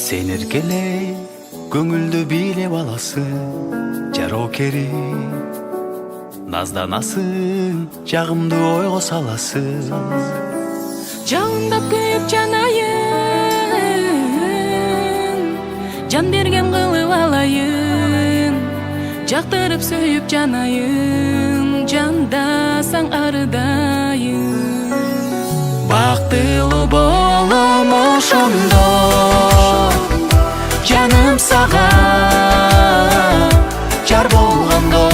Sen erkele көңүлдү бийлеп аласың, жарокери назданасың, жагымды ойго саласың. Жагымдап күйүп жанайын, жан берген кылып алайын, жактырып сүйүп жанайын, жандасаң арыдайын. Бактылуу болом ошондо, жаным сага жар болгондо,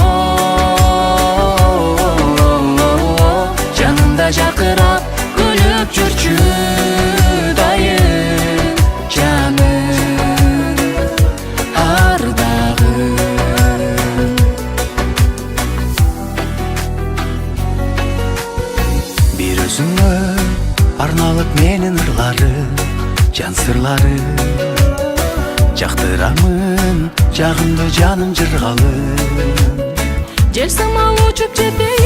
жанымда жакырап күлүп жүрчү дайым, жаным ардагым. Бир өзүңө арналып менин ырларым, жан сырларым. Жактырамын жагымды жаным жыргалым. Жел самал учуп жетейин,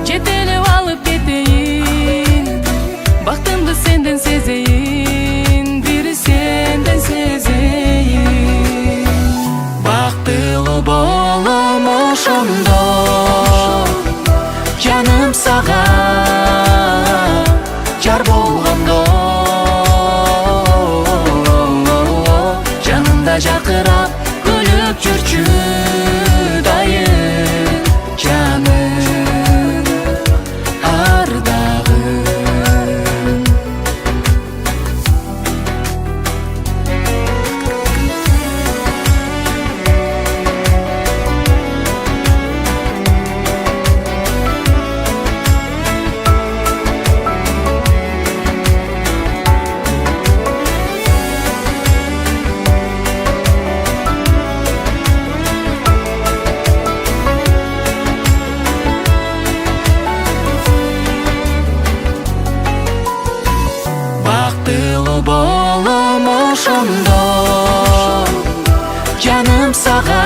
жетелеп алып кетейин, бактымды сенден сезейин, бири сенден сезейин. Бактылуу болом ошондо, жаным сага жар болгондо, жанымда жакырап күлүп жүрчү дайым, жаным ардагым. Бактылуу болом ошондо, жаным сага